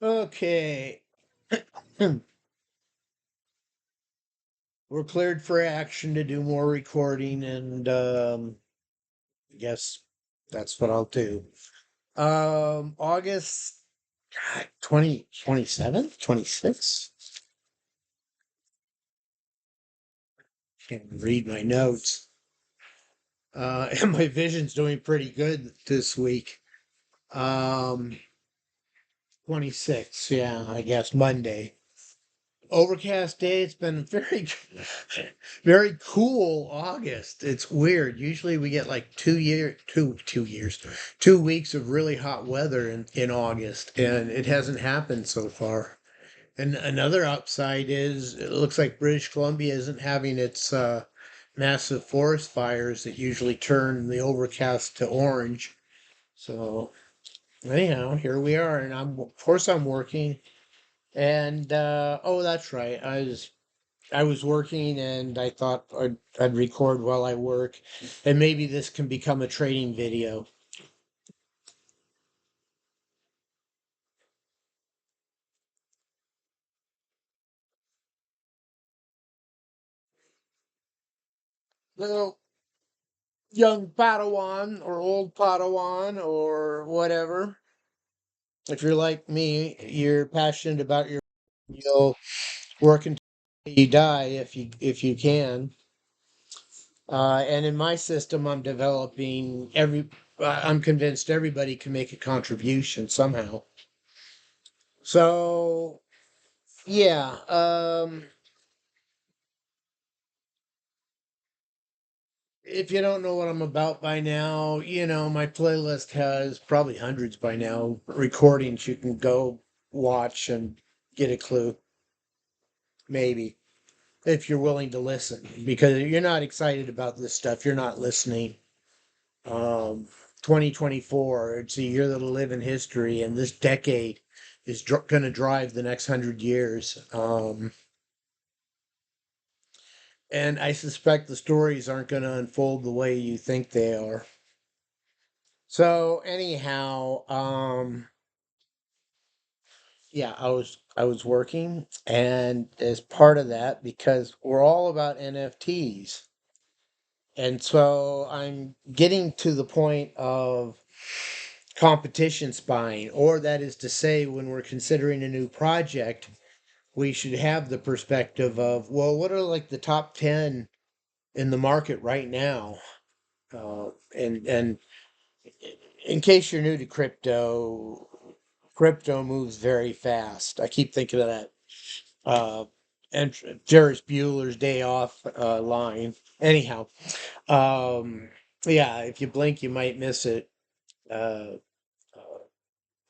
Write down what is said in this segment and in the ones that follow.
Okay. We're cleared for action to do more recording, and I guess that's what I'll do. August God, 27th, 26th. Can't read my notes. And my vision's doing pretty good this week. Um, 26th, yeah, I guess Monday. Overcast day. It's been very, very cool August. It's weird. Usually we get like 2 years, 2 weeks of really hot weather in August, and it hasn't happened so far. And another upside is it looks like British Columbia isn't having its massive forest fires that usually turn the overcast to orange. So anyhow, here we are, and of course I'm working. And oh, that's right. I was working and I thought I'd record while I work, and maybe this can become a training video. Little young Padawan or old Padawan or whatever. If you're like me, you're passionate about your, you'll work until you die if you can. And in my system, I'm developing I'm convinced everybody can make a contribution somehow. So yeah, if you don't know what I'm about by now, my playlist has probably hundreds by now recordings you can go watch and get a clue, maybe, if you're willing to listen. Because if you're not excited about this stuff, you're not listening. Um, 2024, it's a year that'll live in history, and this decade is going to drive the next 100 years. And I suspect the stories aren't going to unfold the way you think they are. So anyhow, yeah, I was working, and as part of that, because we're all about NFTs, and so I'm getting to the point of competition spying, or that is to say, when we're considering a new project, we should have the perspective of, well, what are like the top 10 in the market right now? And in case you're new to crypto moves very fast. I keep thinking of that uh, and Ferris Bueller's Day Off line. Anyhow, um, yeah, if you blink, you might miss it. Uh,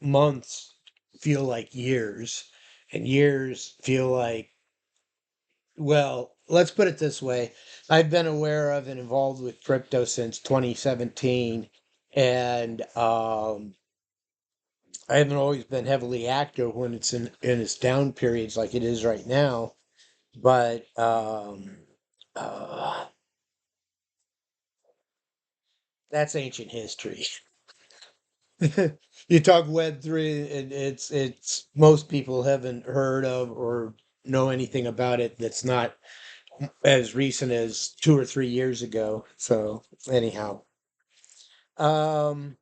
Months feel like years, and years feel like, well, let's put it this way. I've been aware of and involved with crypto since 2017, and I haven't always been heavily active when it's in its down periods like it is right now. But uh, that's ancient history. You talk Web3, and it's most people haven't heard of or know anything about it that's not as recent as 2 or 3 years ago. So anyhow, um,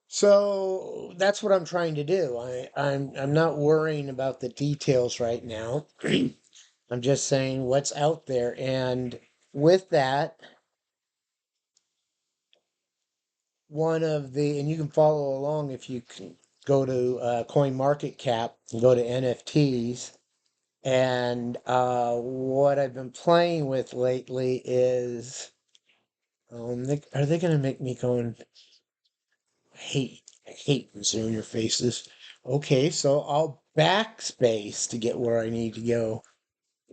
so that's what I'm trying to do. I'm not worrying about the details right now. I'm just saying what's out there, and with that, and you can follow along if you can go to Coin Market Cap and go to NFTs. And what I've been playing with lately is, are they going to make me go and I hate zoom your faces. Okay, so I'll backspace to get where I need to go.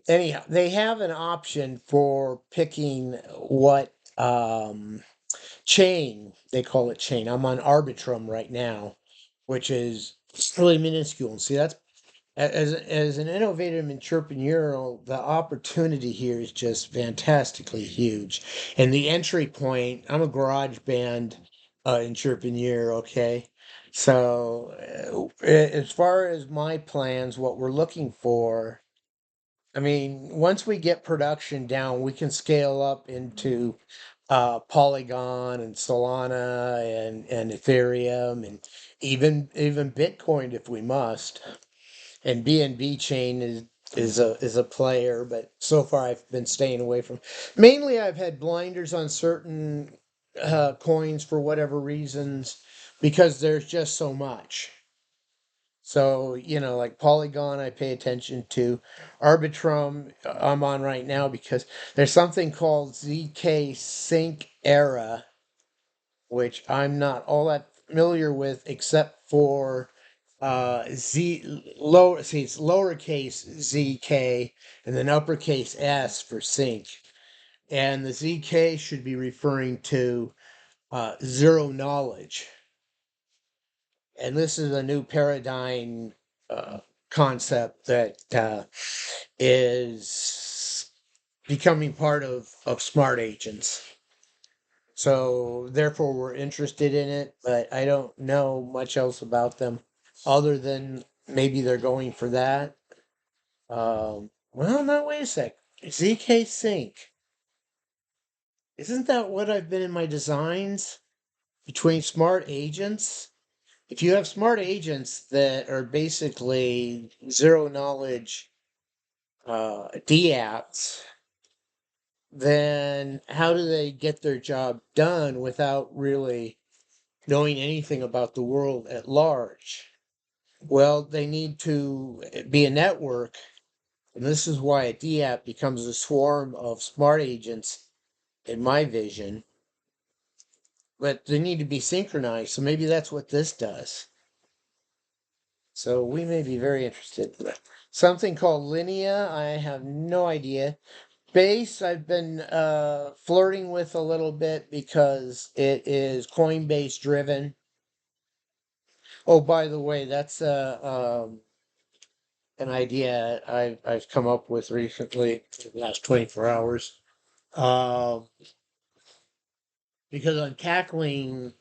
Anyhow, they have an option for picking what chain, they call it chain. I'm on Arbitrum right now, which is really minuscule. And see, that's as an innovative entrepreneur, the opportunity here is just fantastically huge. And the entry point, I'm a garage band in Chirpinier, okay. So, as far as my plans, what we're looking for, I mean, once we get production down, we can scale up into Polygon and Solana and Ethereum and even Bitcoin if we must. And BNB chain is a player, but so far I've been staying away from. Mainly, I've had blinders on certain coins for whatever reasons because there's just so much. So, like Polygon, I pay attention to. Arbitrum, I'm on right now because there's something called ZK Sync Era, which I'm not all that familiar with, except for it's lowercase zk and then uppercase s for sync. And the zk should be referring to zero knowledge. And this is a new paradigm uh, concept that is becoming part of smart agents. So therefore, we're interested in it, but I don't know much else about them other than maybe they're going for that. Well, no, wait a sec. ZK Sync. Isn't that what I've been in my designs between smart agents? If you have smart agents that are basically zero knowledge DApps, then how do they get their job done without really knowing anything about the world at large? Well, they need to be a network, and this is why a DApp becomes a swarm of smart agents, in my vision. But they need to be synchronized, so maybe that's what this does. So we may be very interested. Something called Linea, I have no idea. Base, I've been flirting with a little bit because it is Coinbase driven. Oh, by the way, that's an idea I've come up with recently, the last 24 hours, um, because I'm tackling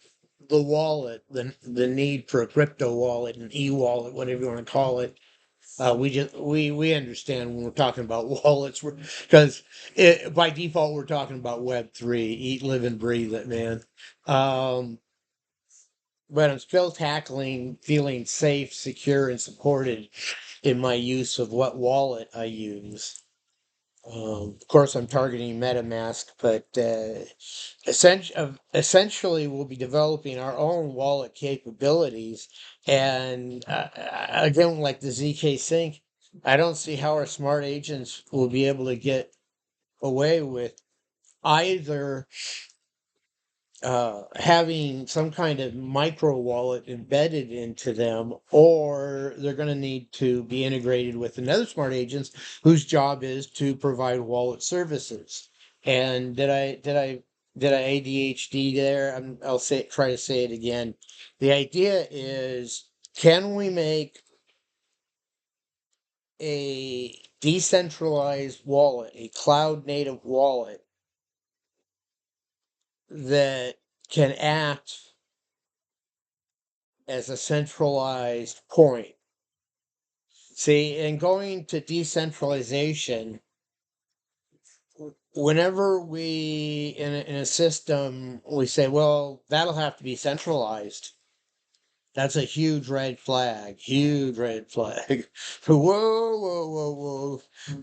the wallet, the need for a crypto wallet, an e-wallet, whatever you want to call it. We understand when we're talking about wallets, because by default we're talking about Web3, eat, live, and breathe it, man. Um, but I'm still tackling feeling safe, secure, and supported in my use of what wallet I use. Of course, I'm targeting MetaMask, but essentially, we'll be developing our own wallet capabilities. And again, like the ZK Sync, I don't see how our smart agents will be able to get away with either having some kind of micro wallet embedded into them, or they're going to need to be integrated with another smart agents whose job is to provide wallet services. And did I ADHD there? I'll try to say it again. The idea is, can we make a decentralized wallet, a cloud native wallet that can act as a centralized point? See, and going to decentralization, whenever in a system, we say, well, that'll have to be centralized. That's a huge red flag, huge red flag. Whoa, whoa, whoa, whoa.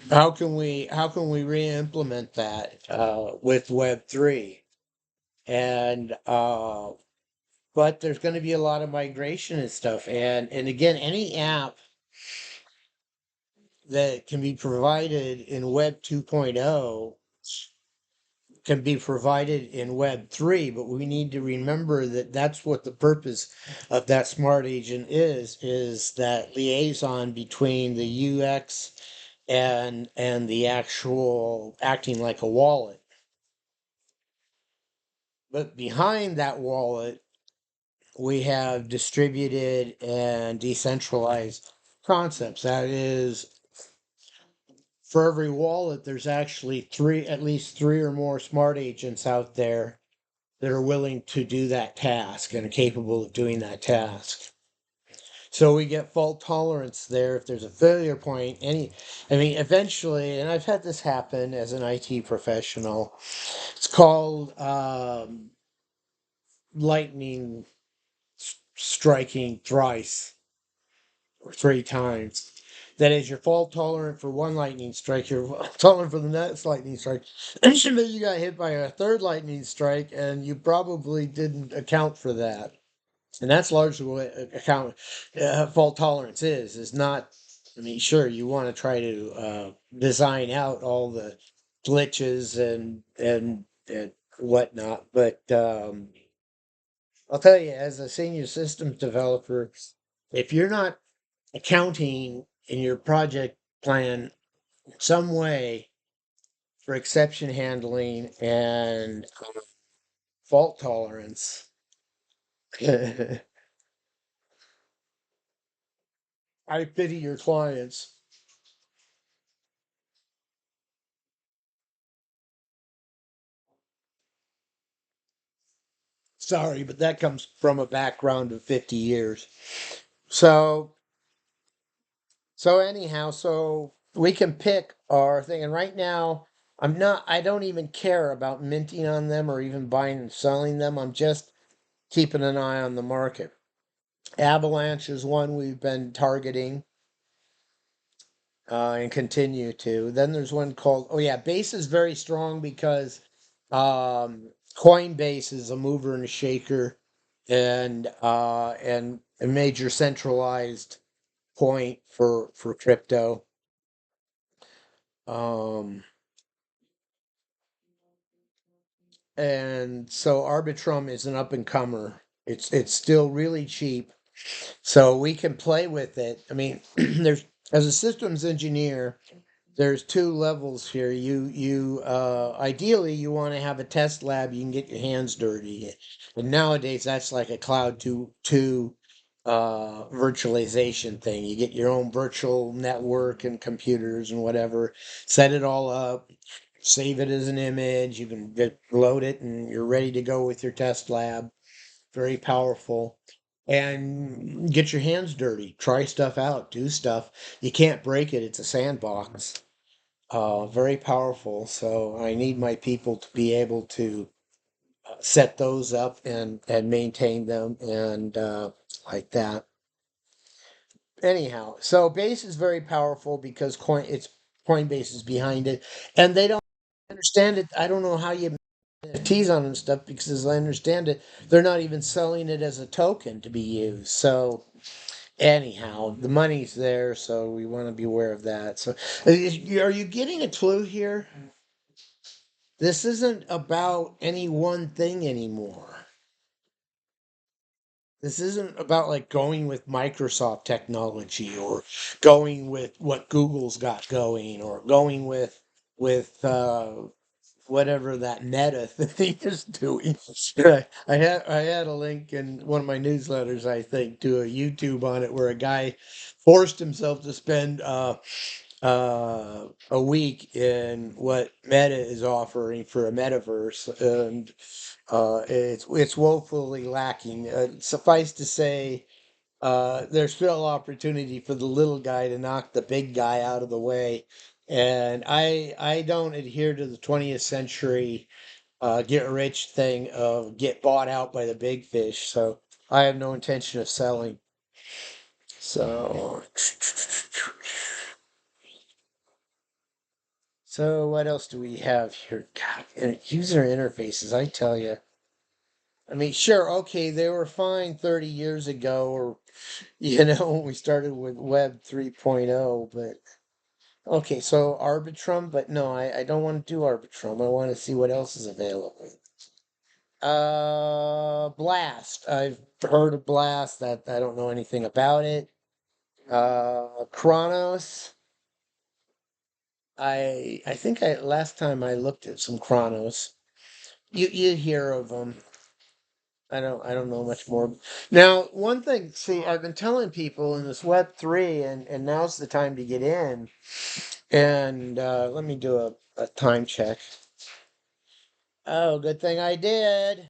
How can we re-implement that with Web3? And but there's going to be a lot of migration and stuff. And again, any app that can be provided in Web 2.0 can be provided in Web 3, but we need to remember that that's what the purpose of that smart agent is that liaison between the UX and the actual acting like a wallet. But behind that wallet, we have distributed and decentralized concepts. That is, for every wallet, there's actually at least three or more smart agents out there that are willing to do that task and are capable of doing that task. So we get fault tolerance there. If there's a failure point, I mean, eventually, and I've had this happen as an IT professional, it's called lightning striking thrice or three times. That is, you're fault tolerant for one lightning strike, you're fault tolerant for the next lightning strike. And then you got hit by a third lightning strike, and you probably didn't account for that. And that's largely what fault tolerance is not. I mean, sure, you want to try to design out all the glitches and whatnot, but I'll tell you, as a senior systems developer, if you're not accounting in your project plan some way for exception handling and fault tolerance, I pity your clients. Sorry, but that comes from a background of 50 years. So, so anyhow, so we can pick our thing. And right now, I don't even care about minting on them or even buying and selling them. I'm just keeping an eye on the market. Avalanche is one we've been targeting and continue to. Then there's one called, oh yeah, Base is very strong because Coinbase is a mover and a shaker and a major centralized point for crypto. Um, and so Arbitrum is an up and comer. It's still really cheap, so we can play with it. I mean, there's as a systems engineer, there's two levels here. Ideally you want to have a test lab you can get your hands dirty. And nowadays that's like a cloud to virtualization thing. You get your own virtual network and computers and whatever, set it all up, save it as an image, you can load it and you're ready to go with your test lab. Very powerful. And get your hands dirty, try stuff out, do stuff. You can't break it, it's a sandbox. Very powerful. So I need my people to be able to set those up and maintain them and like that. Anyhow, so Base is very powerful because Coinbase is behind it, and they don't understand it. I don't know how you NFTs on and stuff because, as I understand it, they're not even selling it as a token to be used. So anyhow, the money's there, so we want to be aware of that. So, are you getting a clue here? This isn't about any one thing anymore. This isn't about like going with Microsoft technology or going with what Google's got going or going with whatever that meta thing is doing. I had a link in one of my newsletters, I think, to a YouTube on it where a guy forced himself to spend a week in what Meta is offering for a metaverse, and it's woefully lacking. Suffice to say, there's still opportunity for the little guy to knock the big guy out of the way. And I don't adhere to the 20th century get rich thing of get bought out by the big fish. So I have no intention of selling. So so what else do we have here? God, user interfaces, I tell you. I mean, sure, okay, they were fine 30 years ago, or, when we started with Web 3.0, but, okay, so Arbitrum, but no, I don't want to do Arbitrum. I want to see what else is available. Blast. I've heard of Blast, that I don't know anything about it. Chronos. I think last time I looked at some Chronos. You hear of them. I don't know much more. Now, one thing, see, I've been telling people in this Web 3, and now's the time to get in. And let me do a time check. Oh, good thing I did.